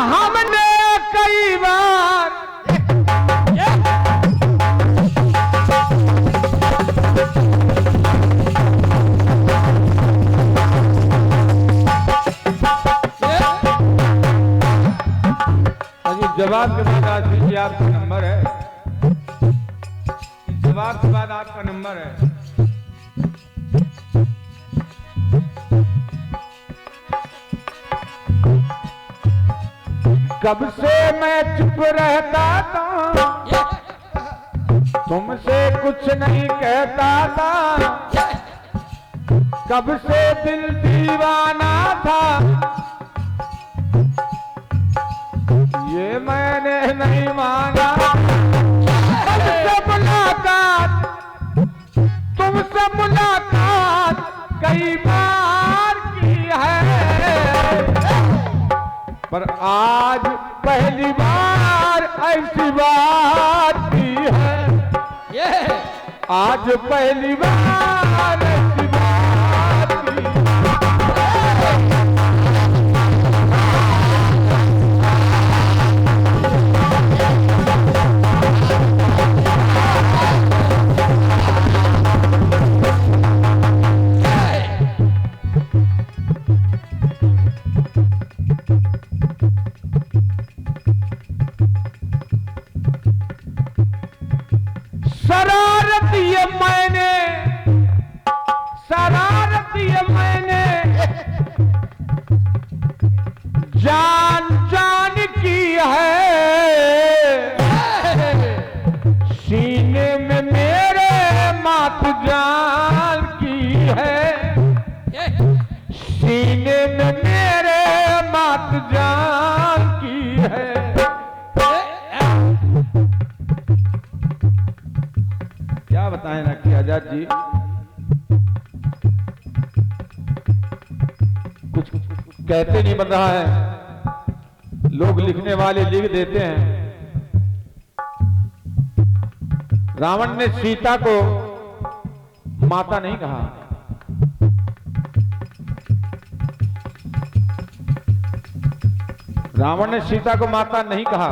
हमने कई बार जवाब के बाद आशीष जी आपका नंबर है। जवाब के बाद आपका नंबर है। कब से मैं चुप रहता था, तुमसे कुछ नहीं कहता था। कब से दिल दीवाना था, ये मैंने नहीं माना। तुमसे मुलाकात कई बार की है, पर आज पहली बार ऐसी बात की है। आज पहली बार ऐसी बात की है। जान जान की है, सीने में मेरे मात जान की है। सीने में मेरे मात जान की है। क्या बताएं ना कि आजाद जी कुछ कहते नहीं बन रहा है। लोग लिखने वाले लिख देते हैं। रावण ने सीता को माता नहीं कहा। रावण ने सीता को माता नहीं कहा।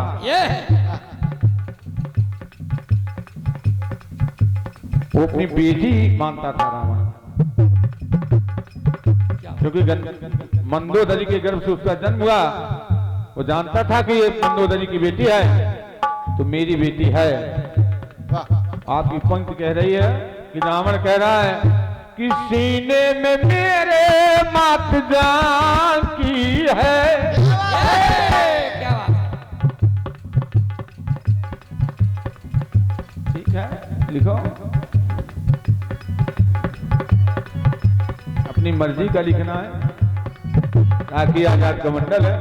वो अपनी बेटी मानता था रावण, क्योंकि मंदोदरी के गर्भ से उसका जन्म हुआ। वो जानता था कि ये मंदोदरी की बेटी है, तो मेरी बेटी है। आपकी पंक्ति कह रही है कि रावण कह रहा है कि सीने में मेरे मात जान की है। क्या बात, ठीक है, लिखो। अपनी मर्जी का लिखना है, ताकि आजाद का मंडल है।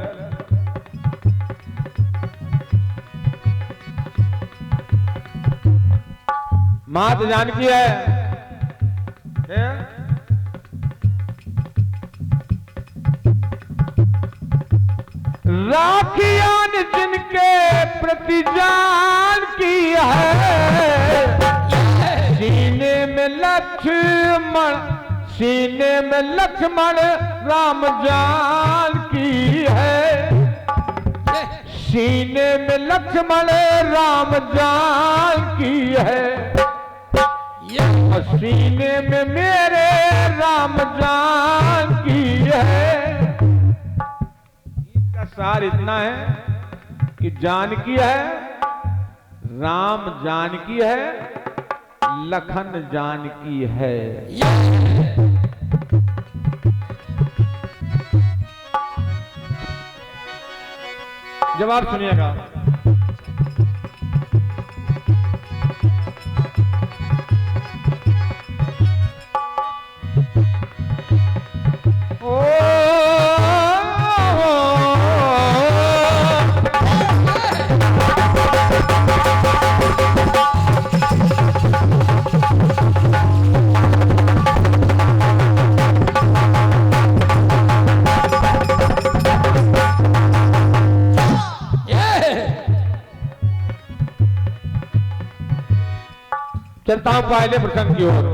मात जानकी है। राखियान जिनके प्रति जान की है। सीने में लक्ष्मण, सीने में लक्ष्मण राम जान की है। सीने में लक्ष्मण राम जान की है। सीने में मेरे राम जान की है। इसका सार इतना है कि जानकी है, राम जानकी है, लखन जानकी है। जवाब सुनिएगा। चलता हूं पहले प्रसंग की ओर।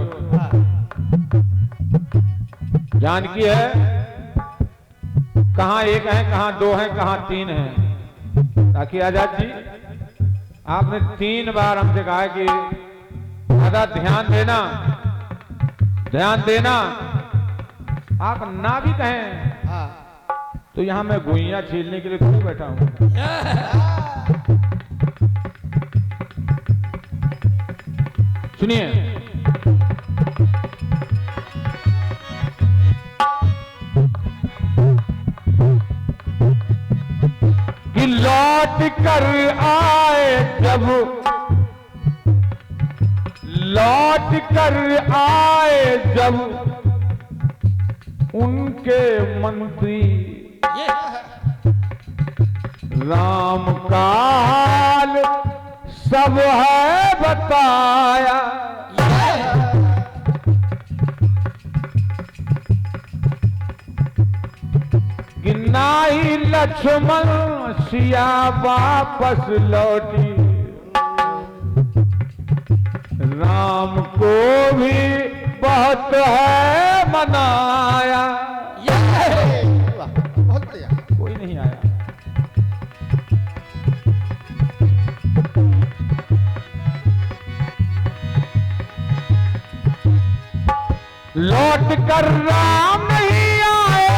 जानकी है, कहाँ एक है, कहाँ दो है, कहाँ तीन है। ताकि आजाद जी आपने 3 बार हमसे कहा है कि दादा ध्यान देना, ध्यान देना। आप ना भी कहें तो यहां मैं गुइयां छीलने के लिए थोड़ी बैठा हूं। सुनिए, कि लौट कर आए जब, लौट कर आए जब उनके मंत्री, राम काल सब है बताया। गिनाई लक्ष्मण सिया वापस लौटी, राम को भी बहुत है मनाया। बहुत बढ़िया। कोई नहीं आया। लौट कर राम नहीं आए,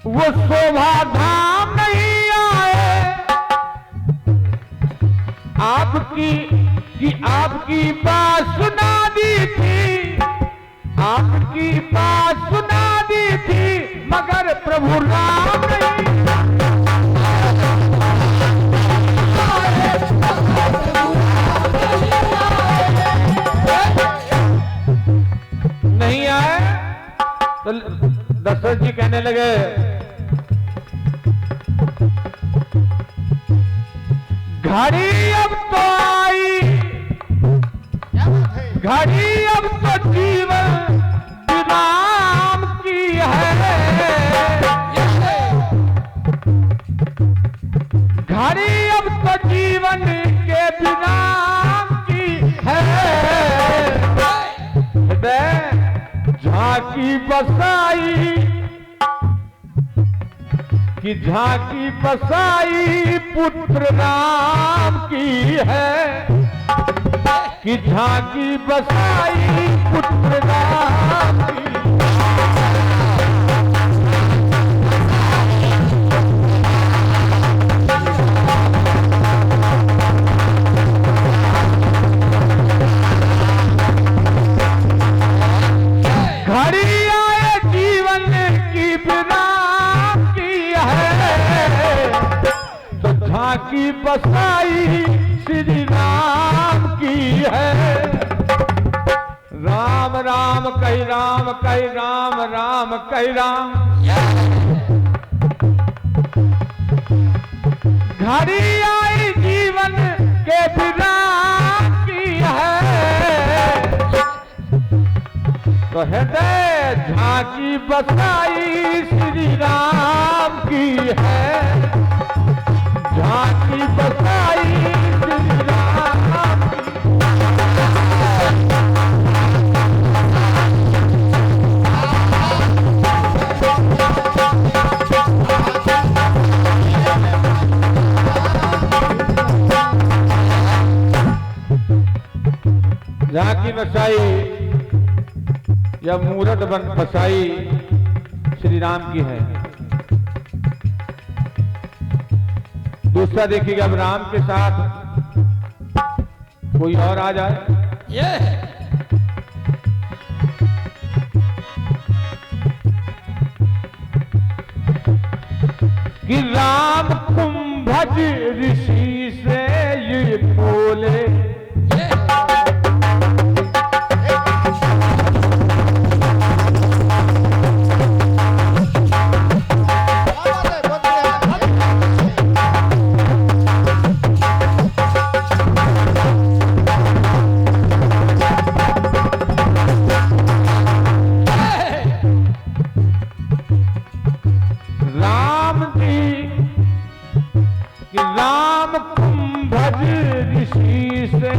वो शोभा धाम नहीं आए। आपकी बात सुना दी थी, आपकी बात सुना दी थी, मगर प्रभु राम नहीं आए। तो दशरथ जी कहने लगे, घड़ी अब तो आई, घड़ी अब तो जीवन विराम की है। घड़ी अब तो जीवन के विराम की है। झांकी बसाई कि झांकी बसाई पुत्र राम की है, कि झांकी बसाई पुत्र राम की। घड़ी आए जीवन की विराम की है, तो झांकी बसाई श्री राम की है। राम राम कही राम, कही राम, राम कही राम। घड़ी आई जीवन के विराम की है, तो हृदय झांकी बसाई श्री राम की है। झांकी बसाई श्री राम की। झांकी बसाई या मूरत बन बसाई श्री राम की है। दूसरा देखिएगा, अब राम के साथ कोई और आ जाए, कि राम कुंभज ऋषि से ये बोले, राम कुंभज ऋषि से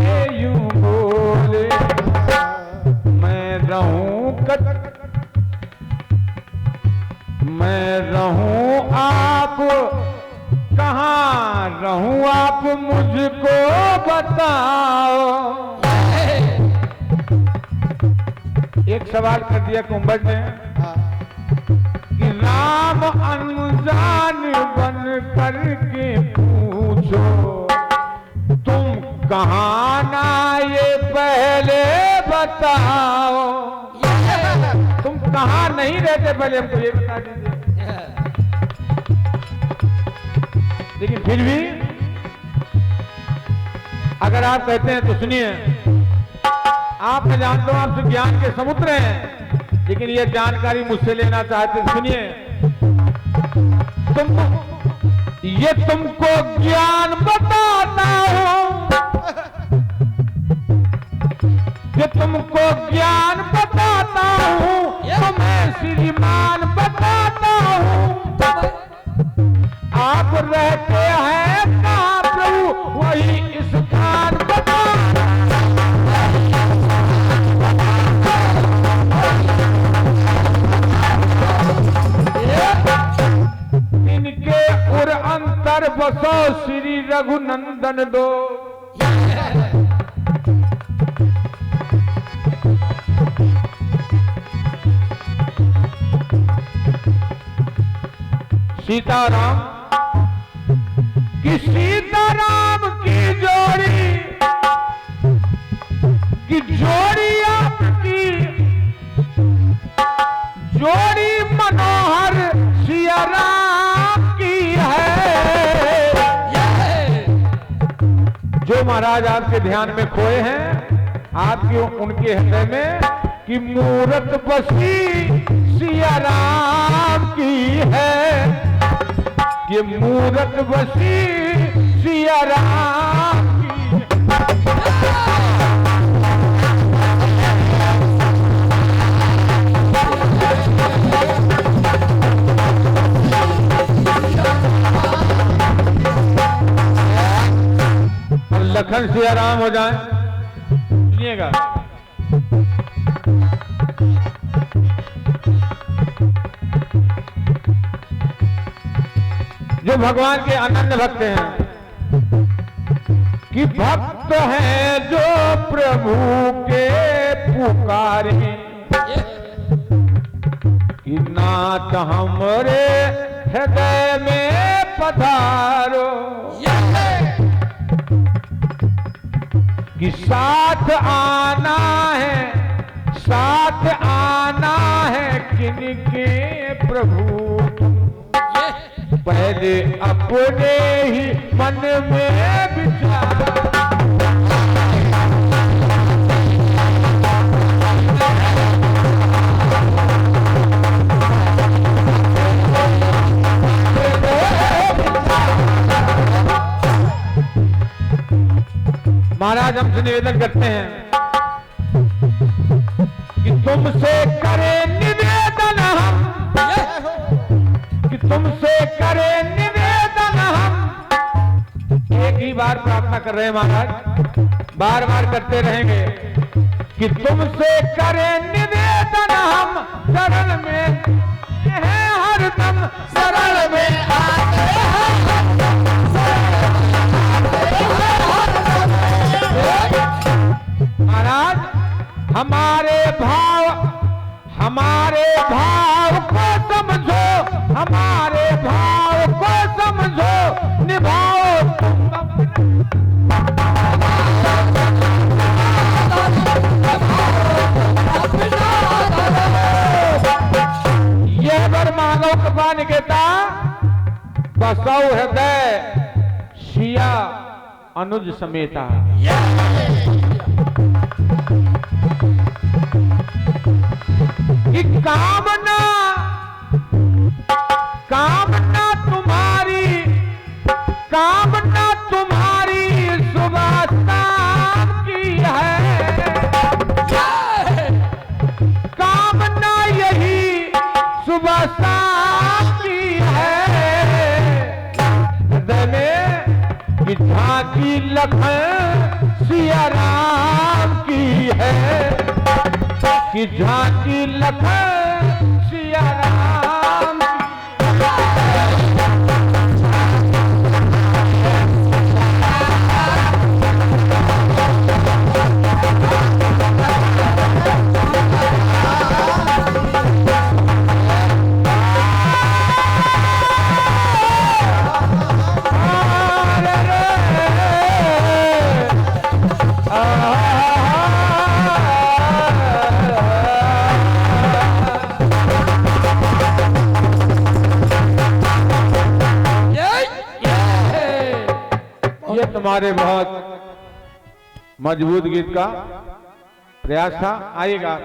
बताओ। एक सवाल कर दिया कुंभज ने कि राम अनजान बन करके पूछो, तुम कहाँ ना ये पहले बताओ। तुम कहाँ नहीं रहते पहले हमको ये बता दीजिए। लेकिन फिर भी अगर आप कहते हैं तो सुनिए, आप मैं जानता हूं आपसे ज्ञान के समुद्र हैं, लेकिन ये जानकारी मुझसे लेना चाहते हैं, सुनिए। ये तुमको ज्ञान बताता हूं, ये तुमको ज्ञान बताता हूं, तुम्हें श्रीमान बताता हूं। आप रहते हैं कहाँ प्रभु, वही स्थान बता। इनके उर अंतर बसो श्री रघुनंदन दो। सीताराम कि सीताराम की जोड़ी, कि जोड़ी आपकी जोड़ी मनोहर सिया राम की है। जो महाराज आपके ध्यान में खोए हैं, आपके उनके हृदय में कि मूरत बसी सिया राम की है। ये मूरत बसी सिया राम की। लखन सिया राम हो जाए, सुनिएगा। जो भगवान के अनन्य भक्त हैं, कि भक्त हैं जो प्रभु के पुकारे, कि नाथ हमरे हृदय में पधारो। कि साथ आना है, साथ आना है किनके प्रभु, पहले अपने ही मन में विचार। महाराज हमसे निवेदन करते हैं कि तुमसे करें निवेदन हम, कि तुमसे करें निवेदन हम। एक ही बार प्रार्थना कर रहे हैं महाराज, बार बार करते रहेंगे कि तुमसे करें निवेदन हम, शरण में हैं हरदम, शरण में आते हैं। महाराज हमारे भाव को समझो, हमारे भाव को समझो, निभाओ ये वर मांगो कृपा निकेता, बसौ हृदय सिया अनुज समेता। कि कामना कामना तुम्हारी, कामना तुम्हारी सुबह शाम की है। कामना यही सुबह शाम की है। हृदय में कि झांकी लखन सिया राम की है, कि झांकी लखन सिया राम की। ये तुम्हारे बहुत मजबूत गीत का प्रयास था। आइएगा।